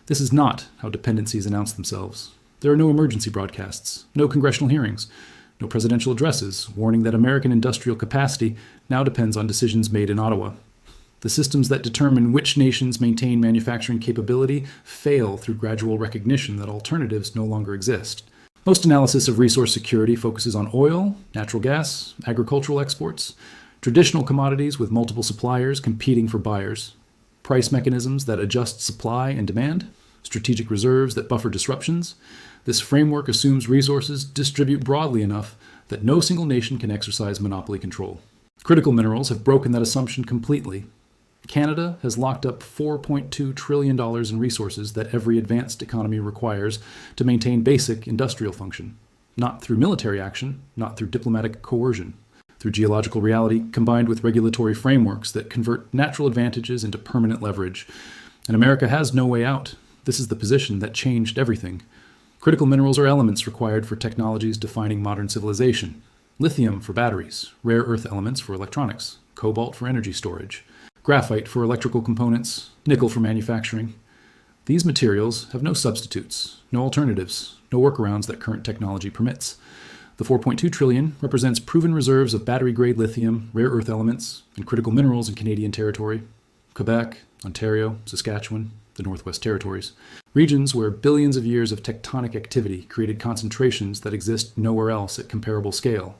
This is not how dependencies announce themselves. There are no emergency broadcasts, no congressional hearings, no presidential addresses warning that American industrial capacity now depends on decisions made in Ottawa. The systems that determine which nations maintain manufacturing capability fail through gradual recognition that alternatives no longer exist. Most analysis of resource security focuses on oil, natural gas, agricultural exports, traditional commodities with multiple suppliers competing for buyers, price mechanisms that adjust supply and demand, strategic reserves that buffer disruptions. This framework assumes resources distribute broadly enough that no single nation can exercise monopoly control. Critical minerals have broken that assumption completely. Canada has locked up $4.2 trillion in resources that every advanced economy requires to maintain basic industrial function, not through military action, not through diplomatic coercion, through geological reality combined with regulatory frameworks that convert natural advantages into permanent leverage. And America has no way out. This is the position that changed everything. Critical minerals are elements required for technologies defining modern civilization. Lithium for batteries, rare earth elements for electronics, cobalt for energy storage, graphite for electrical components, nickel for manufacturing. These materials have no substitutes, no alternatives, no workarounds that current technology permits. The $4.2 trillion represents proven reserves of battery-grade lithium, rare earth elements, and critical minerals in Canadian territory, Quebec, Ontario, Saskatchewan, the Northwest Territories, regions where billions of years of tectonic activity created concentrations that exist nowhere else at comparable scale.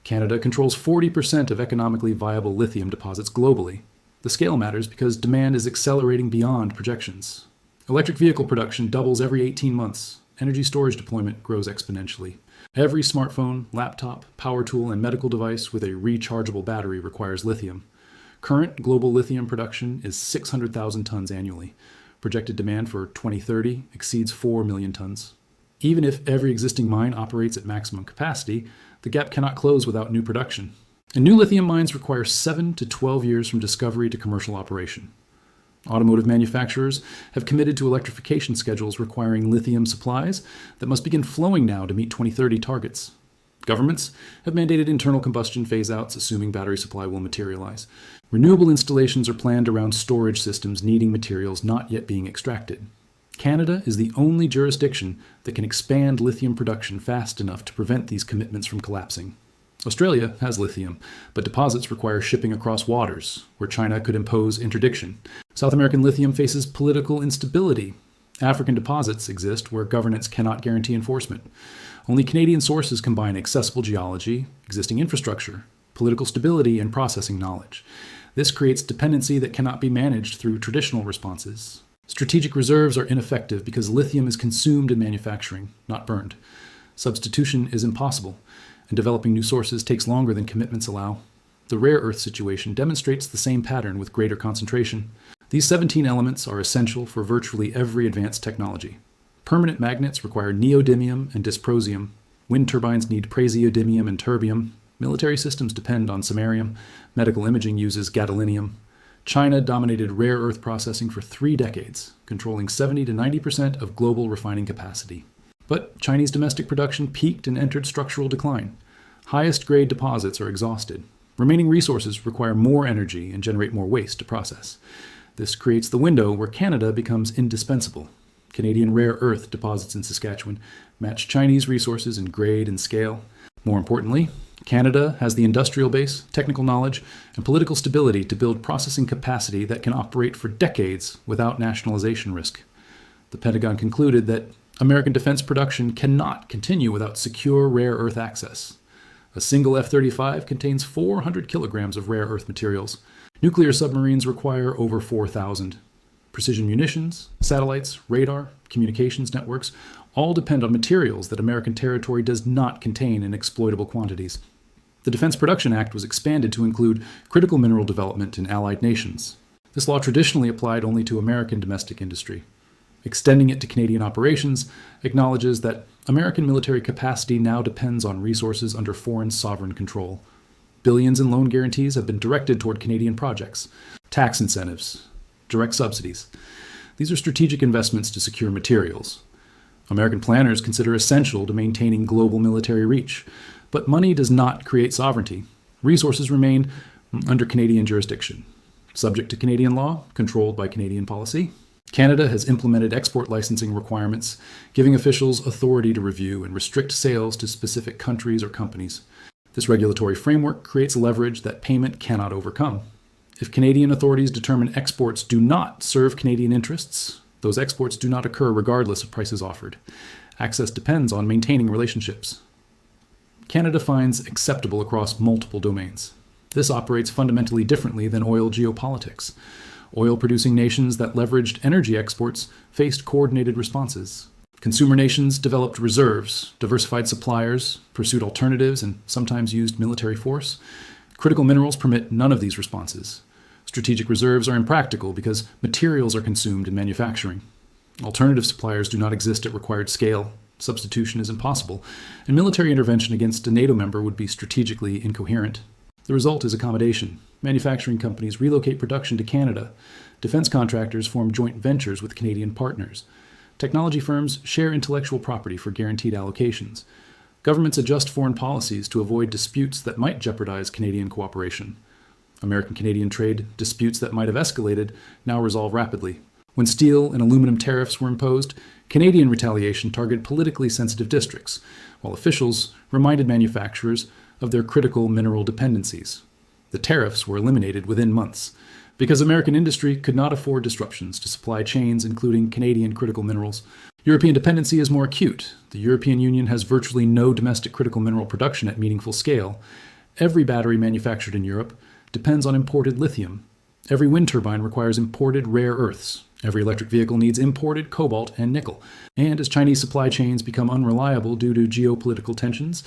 Canada controls 40% of economically viable lithium deposits globally. The scale matters because demand is accelerating beyond projections. Electric vehicle production doubles every 18 months. Energy storage deployment grows exponentially. Every smartphone, laptop, power tool, and medical device with a rechargeable battery requires lithium. Current global lithium production is 600,000 tons annually. Projected demand for 2030 exceeds 4 million tons. Even if every existing mine operates at maximum capacity, the gap cannot close without new production. And new lithium mines require 7 to 12 years from discovery to commercial operation. Automotive manufacturers have committed to electrification schedules requiring lithium supplies that must begin flowing now to meet 2030 targets. Governments have mandated internal combustion phase-outs, assuming battery supply will materialize. Renewable installations are planned around storage systems needing materials not yet being extracted. Canada is the only jurisdiction that can expand lithium production fast enough to prevent these commitments from collapsing. Australia has lithium, but deposits require shipping across waters, where China could impose interdiction. South American lithium faces political instability. African deposits exist where governance cannot guarantee enforcement. Only Canadian sources combine accessible geology, existing infrastructure, political stability, and processing knowledge. This creates dependency that cannot be managed through traditional responses. Strategic reserves are ineffective because lithium is consumed in manufacturing, not burned. Substitution is impossible, and developing new sources takes longer than commitments allow. The rare earth situation demonstrates the same pattern with greater concentration. These 17 elements are essential for virtually every advanced technology. Permanent magnets require neodymium and dysprosium. Wind turbines need praseodymium and terbium. Military systems depend on samarium. Medical imaging uses gadolinium. China dominated rare earth processing for 3 decades, controlling 70 to 90% of global refining capacity. But Chinese domestic production peaked and entered structural decline. Highest grade deposits are exhausted. Remaining resources require more energy and generate more waste to process. This creates the window where Canada becomes indispensable. Canadian rare earth deposits in Saskatchewan match Chinese resources in grade and scale. More importantly, Canada has the industrial base, technical knowledge, and political stability to build processing capacity that can operate for decades without nationalization risk. The Pentagon concluded that American defense production cannot continue without secure rare earth access. A single F-35 contains 400 kilograms of rare earth materials. Nuclear submarines require over 4,000. Precision munitions, satellites, radar, communications networks all depend on materials that American territory does not contain in exploitable quantities. The Defense Production Act was expanded to include critical mineral development in allied nations. This law traditionally applied only to American domestic industry. Extending it to Canadian operations acknowledges that American military capacity now depends on resources under foreign sovereign control. Billions in loan guarantees have been directed toward Canadian projects. Tax incentives, direct subsidies. These are strategic investments to secure materials. American planners consider essential to maintaining global military reach. But money does not create sovereignty. Resources remain under Canadian jurisdiction, subject to Canadian law, controlled by Canadian policy, Canada has implemented export licensing requirements, giving officials authority to review and restrict sales to specific countries or companies. This regulatory framework creates leverage that payment cannot overcome. If Canadian authorities determine exports do not serve Canadian interests, those exports do not occur regardless of prices offered. Access depends on maintaining relationships. Canada finds acceptable across multiple domains. This operates fundamentally differently than oil geopolitics. Oil-producing nations that leveraged energy exports faced coordinated responses. Consumer nations developed reserves, diversified suppliers, pursued alternatives, and sometimes used military force. Critical minerals permit none of these responses. Strategic reserves are impractical because materials are consumed in manufacturing. Alternative suppliers do not exist at required scale. Substitution is impossible, and military intervention against a NATO member would be strategically incoherent. The result is accommodation. Manufacturing companies relocate production to Canada. Defense contractors form joint ventures with Canadian partners. Technology firms share intellectual property for guaranteed allocations. Governments adjust foreign policies to avoid disputes that might jeopardize Canadian cooperation. American-Canadian trade disputes that might have escalated now resolve rapidly. When steel and aluminum tariffs were imposed, Canadian retaliation targeted politically sensitive districts, while officials reminded manufacturers of their critical mineral dependencies. The tariffs were eliminated within months, because American industry could not afford disruptions to supply chains, including Canadian critical minerals. European dependency is more acute. The European Union has virtually no domestic critical mineral production at meaningful scale. Every battery manufactured in Europe depends on imported lithium. Every wind turbine requires imported rare earths. Every electric vehicle needs imported cobalt and nickel. And as Chinese supply chains become unreliable due to geopolitical tensions,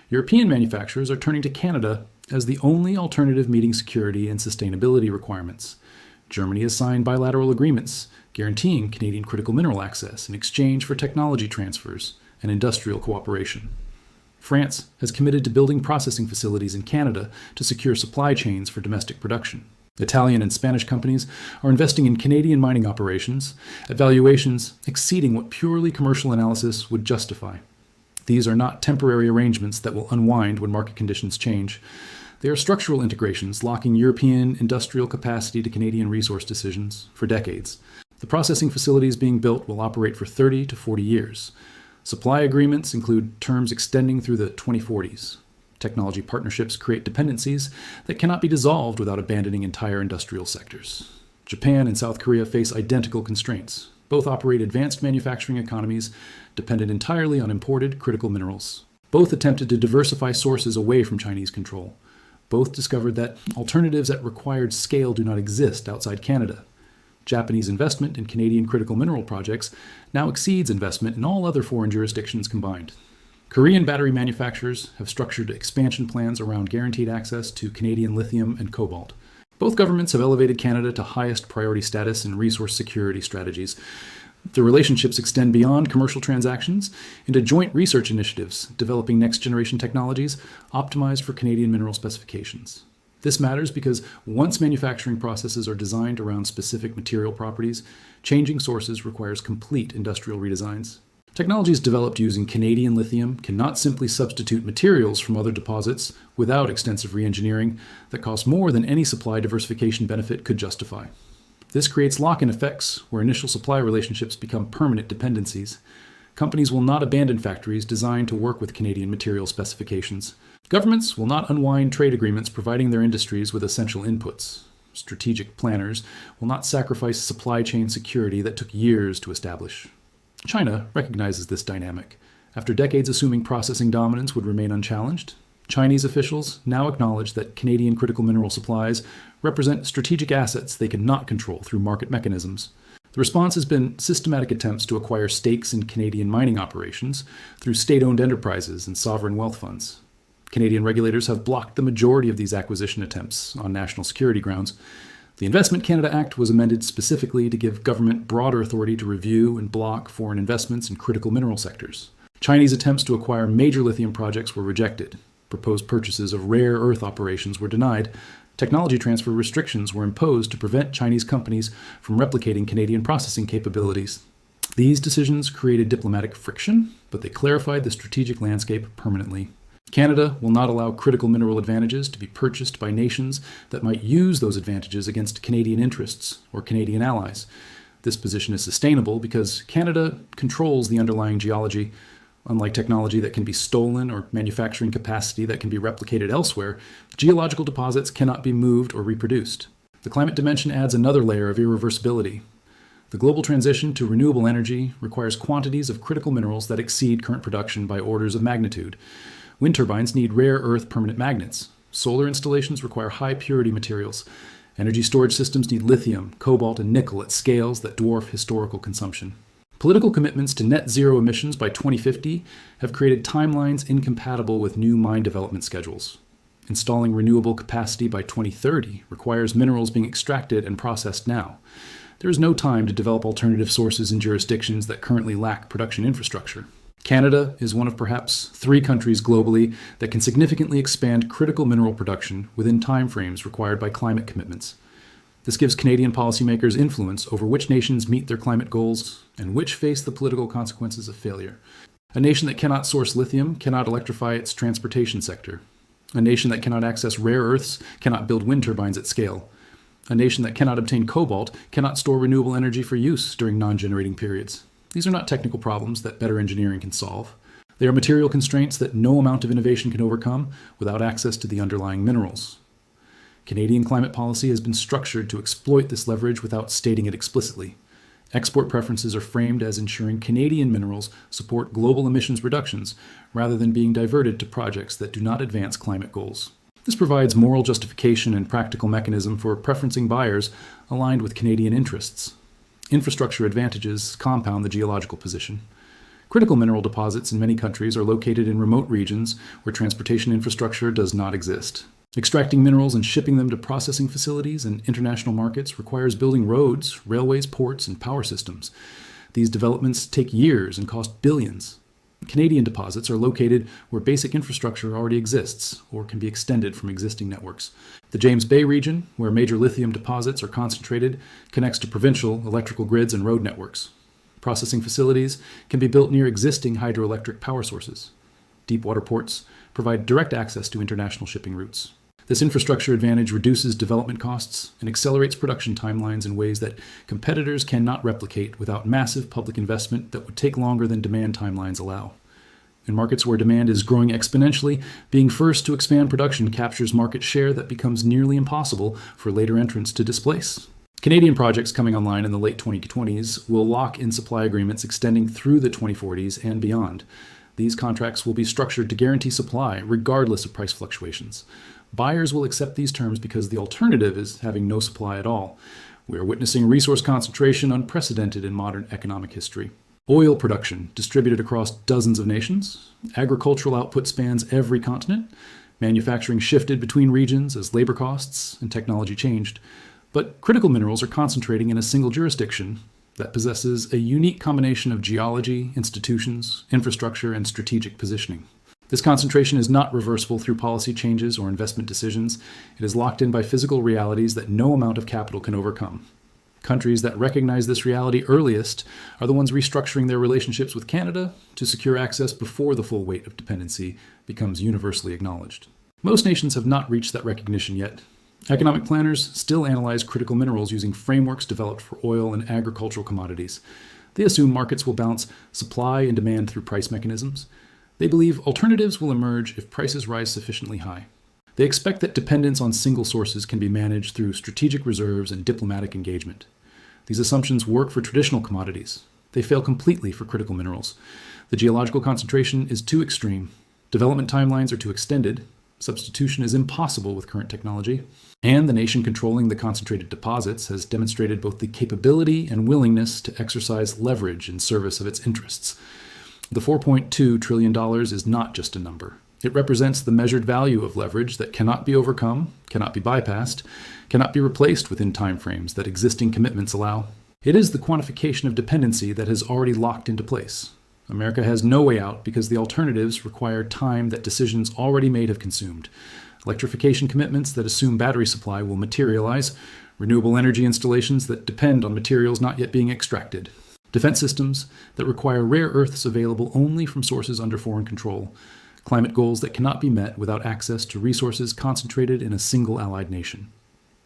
European manufacturers are turning to Canada as the only alternative meeting security and sustainability requirements. Germany has signed bilateral agreements guaranteeing Canadian critical mineral access in exchange for technology transfers and industrial cooperation. France has committed to building processing facilities in Canada to secure supply chains for domestic production. Italian and Spanish companies are investing in Canadian mining operations at valuations exceeding what purely commercial analysis would justify. These are not temporary arrangements that will unwind when market conditions change. They are structural integrations locking European industrial capacity to Canadian resource decisions for decades. The processing facilities being built will operate for 30 to 40 years. Supply agreements include terms extending through the 2040s. Technology partnerships create dependencies that cannot be dissolved without abandoning entire industrial sectors. Japan and South Korea face identical constraints. Both operate advanced manufacturing economies dependent entirely on imported critical minerals. Both attempted to diversify sources away from Chinese control. Both discovered that alternatives at required scale do not exist outside Canada. Japanese investment in Canadian critical mineral projects now exceeds investment in all other foreign jurisdictions combined. Korean battery manufacturers have structured expansion plans around guaranteed access to Canadian lithium and cobalt. Both governments have elevated Canada to highest priority status in resource security strategies. The relationships extend beyond commercial transactions into joint research initiatives, developing next-generation technologies optimized for Canadian mineral specifications. This matters because once manufacturing processes are designed around specific material properties, changing sources requires complete industrial redesigns. Technologies developed using Canadian lithium cannot simply substitute materials from other deposits without extensive re-engineering that costs more than any supply diversification benefit could justify. This creates lock-in effects where initial supply relationships become permanent dependencies. Companies will not abandon factories designed to work with Canadian material specifications. Governments will not unwind trade agreements providing their industries with essential inputs. Strategic planners will not sacrifice supply chain security that took years to establish. China recognizes this dynamic. After decades assuming processing dominance would remain unchallenged, Chinese officials now acknowledge that Canadian critical mineral supplies represent strategic assets they cannot control through market mechanisms. The response has been systematic attempts to acquire stakes in Canadian mining operations through state-owned enterprises and sovereign wealth funds. Canadian regulators have blocked the majority of these acquisition attempts on national security grounds. The Investment Canada Act was amended specifically to give government broader authority to review and block foreign investments in critical mineral sectors. Chinese attempts to acquire major lithium projects were rejected. Proposed purchases of rare earth operations were denied. Technology transfer restrictions were imposed to prevent Chinese companies from replicating Canadian processing capabilities. These decisions created diplomatic friction, but they clarified the strategic landscape permanently. Canada will not allow critical mineral advantages to be purchased by nations that might use those advantages against Canadian interests or Canadian allies. This position is sustainable because Canada controls the underlying geology. Unlike technology that can be stolen or manufacturing capacity that can be replicated elsewhere, geological deposits cannot be moved or reproduced. The climate dimension adds another layer of irreversibility. The global transition to renewable energy requires quantities of critical minerals that exceed current production by orders of magnitude. Wind turbines need rare earth permanent magnets. Solar installations require high purity materials. Energy storage systems need lithium, cobalt, and nickel at scales that dwarf historical consumption. Political commitments to net zero emissions by 2050 have created timelines incompatible with new mine development schedules. Installing renewable capacity by 2030 requires minerals being extracted and processed now. There is no time to develop alternative sources in jurisdictions that currently lack production infrastructure. Canada is one of perhaps 3 countries globally that can significantly expand critical mineral production within timeframes required by climate commitments. This gives Canadian policymakers influence over which nations meet their climate goals and which face the political consequences of failure. A nation that cannot source lithium cannot electrify its transportation sector. A nation that cannot access rare earths cannot build wind turbines at scale. A nation that cannot obtain cobalt cannot store renewable energy for use during non-generating periods. These are not technical problems that better engineering can solve. They are material constraints that no amount of innovation can overcome without access to the underlying minerals. Canadian climate policy has been structured to exploit this leverage without stating it explicitly. Export preferences are framed as ensuring Canadian minerals support global emissions reductions rather than being diverted to projects that do not advance climate goals. This provides moral justification and practical mechanism for preferencing buyers aligned with Canadian interests. Infrastructure advantages compound the geological position. Critical mineral deposits in many countries are located in remote regions where transportation infrastructure does not exist. Extracting minerals and shipping them to processing facilities and international markets requires building roads, railways, ports, and power systems. These developments take years and cost billions. Canadian deposits are located where basic infrastructure already exists or can be extended from existing networks. The James Bay region, where major lithium deposits are concentrated, connects to provincial electrical grids and road networks. Processing facilities can be built near existing hydroelectric power sources. Deepwater ports provide direct access to international shipping routes. This infrastructure advantage reduces development costs and accelerates production timelines in ways that competitors cannot replicate without massive public investment that would take longer than demand timelines allow. In markets where demand is growing exponentially, being first to expand production captures market share that becomes nearly impossible for later entrants to displace. Canadian projects coming online in the late 2020s will lock in supply agreements extending through the 2040s and beyond. These contracts will be structured to guarantee supply regardless of price fluctuations. Buyers will accept these terms because the alternative is having no supply at all. We are witnessing resource concentration unprecedented in modern economic history. Oil production distributed across dozens of nations. Agricultural output spans every continent. Manufacturing shifted between regions as labor costs and technology changed. But critical minerals are concentrating in a single jurisdiction that possesses a unique combination of geology, institutions, infrastructure, and strategic positioning. This concentration is not reversible through policy changes or investment decisions. It is locked in by physical realities that no amount of capital can overcome. Countries that recognize this reality earliest are the ones restructuring their relationships with Canada to secure access before the full weight of dependency becomes universally acknowledged. Most nations have not reached that recognition yet. Economic planners still analyze critical minerals using frameworks developed for oil and agricultural commodities. They assume markets will balance supply and demand through price mechanisms. They believe alternatives will emerge if prices rise sufficiently high. They expect that dependence on single sources can be managed through strategic reserves and diplomatic engagement. These assumptions work for traditional commodities. They fail completely for critical minerals. The geological concentration is too extreme. Development timelines are too extended. Substitution is impossible with current technology. And the nation controlling the concentrated deposits has demonstrated both the capability and willingness to exercise leverage in service of its interests. The $4.2 trillion is not just a number. It represents the measured value of leverage that cannot be overcome, cannot be bypassed, cannot be replaced within timeframes that existing commitments allow. It is the quantification of dependency that has already locked into place. America has no way out because the alternatives require time that decisions already made have consumed. Electrification commitments that assume battery supply will materialize, renewable energy installations that depend on materials not yet being extracted, defense systems that require rare earths available only from sources under foreign control, climate goals that cannot be met without access to resources concentrated in a single allied nation.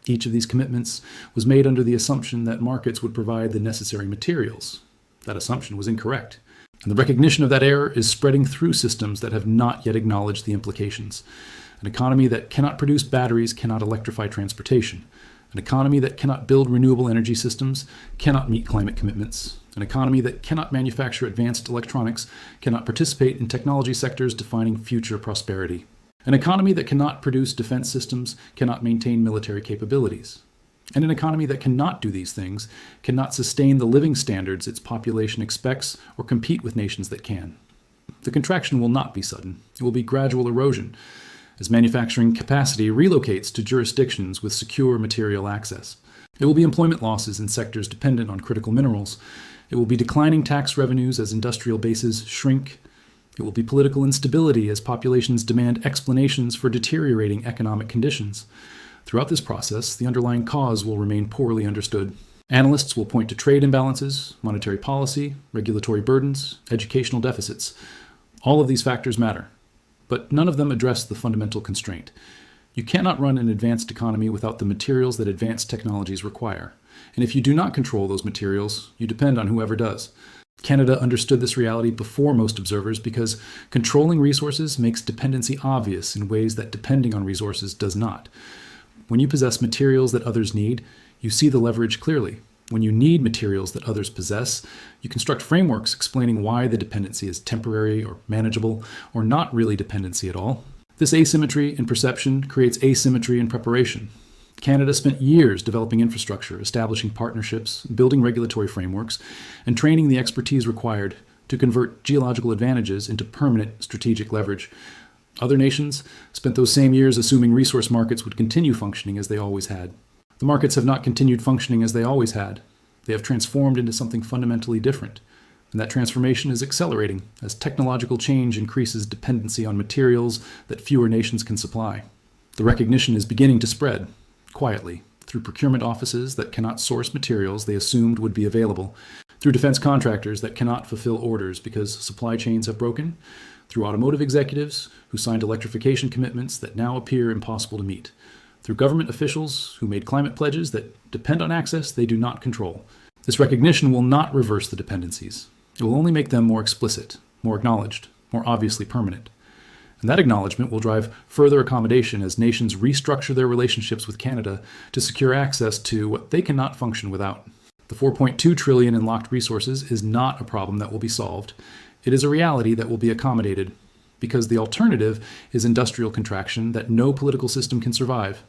Each of these commitments was made under the assumption that markets would provide the necessary materials. That assumption was incorrect. And the recognition of that error is spreading through systems that have not yet acknowledged the implications. An economy that cannot produce batteries cannot electrify transportation. An economy that cannot build renewable energy systems cannot meet climate commitments. An economy that cannot manufacture advanced electronics cannot participate in technology sectors defining future prosperity. An economy that cannot produce defense systems cannot maintain military capabilities. And an economy that cannot do these things cannot sustain the living standards its population expects or compete with nations that can. The contraction will not be sudden. It will be gradual erosion, as manufacturing capacity relocates to jurisdictions with secure material access. It will be employment losses in sectors dependent on critical minerals. It will be declining tax revenues as industrial bases shrink. It will be political instability as populations demand explanations for deteriorating economic conditions. Throughout this process, the underlying cause will remain poorly understood. Analysts will point to trade imbalances, monetary policy, regulatory burdens, educational deficits. All of these factors matter, but none of them address the fundamental constraint. You cannot run an advanced economy without the materials that advanced technologies require. And if you do not control those materials, you depend on whoever does. Canada understood this reality before most observers because controlling resources makes dependency obvious in ways that depending on resources does not. When you possess materials that others need, you see the leverage clearly. When you need materials that others possess, you construct frameworks explaining why the dependency is temporary or manageable or not really dependency at all. This asymmetry in perception creates asymmetry in preparation. Canada spent years developing infrastructure, establishing partnerships, building regulatory frameworks, and training the expertise required to convert geological advantages into permanent strategic leverage. Other nations spent those same years assuming resource markets would continue functioning as they always had. The markets have not continued functioning as they always had. They have transformed into something fundamentally different. And that transformation is accelerating as technological change increases dependency on materials that fewer nations can supply. The recognition is beginning to spread, quietly, through procurement offices that cannot source materials they assumed would be available, through defense contractors that cannot fulfill orders because supply chains have broken, through automotive executives who signed electrification commitments that now appear impossible to meet, through government officials who made climate pledges that depend on access they do not control. This recognition will not reverse the dependencies. It will only make them more explicit, more acknowledged, more obviously permanent. And that acknowledgement will drive further accommodation as nations restructure their relationships with Canada to secure access to what they cannot function without. The $4.2 trillion in locked resources is not a problem that will be solved. It is a reality that will be accommodated, because the alternative is industrial contraction that no political system can survive.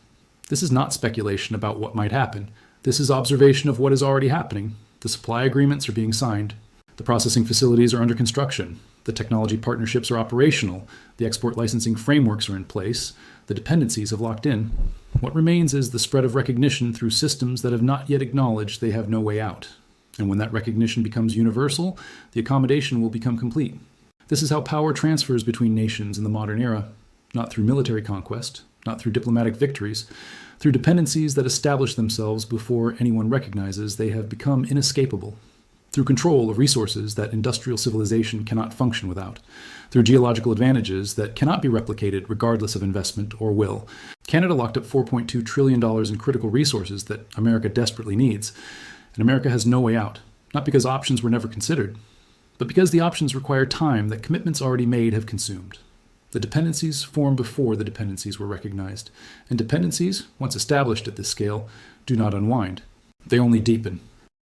This is not speculation about what might happen. This is observation of what is already happening. The supply agreements are being signed. The processing facilities are under construction. The technology partnerships are operational. The export licensing frameworks are in place. The dependencies have locked in. What remains is the spread of recognition through systems that have not yet acknowledged they have no way out. And when that recognition becomes universal, the accommodation will become complete. This is how power transfers between nations in the modern era, not through military conquest, not through diplomatic victories, through dependencies that establish themselves before anyone recognizes they have become inescapable, through control of resources that industrial civilization cannot function without, through geological advantages that cannot be replicated regardless of investment or will. Canada locked up $4.2 trillion in critical resources that America desperately needs, and America has no way out, not because options were never considered, but because the options require time that commitments already made have consumed. The dependencies formed before the dependencies were recognized, and dependencies, once established at this scale, do not unwind. They only deepen.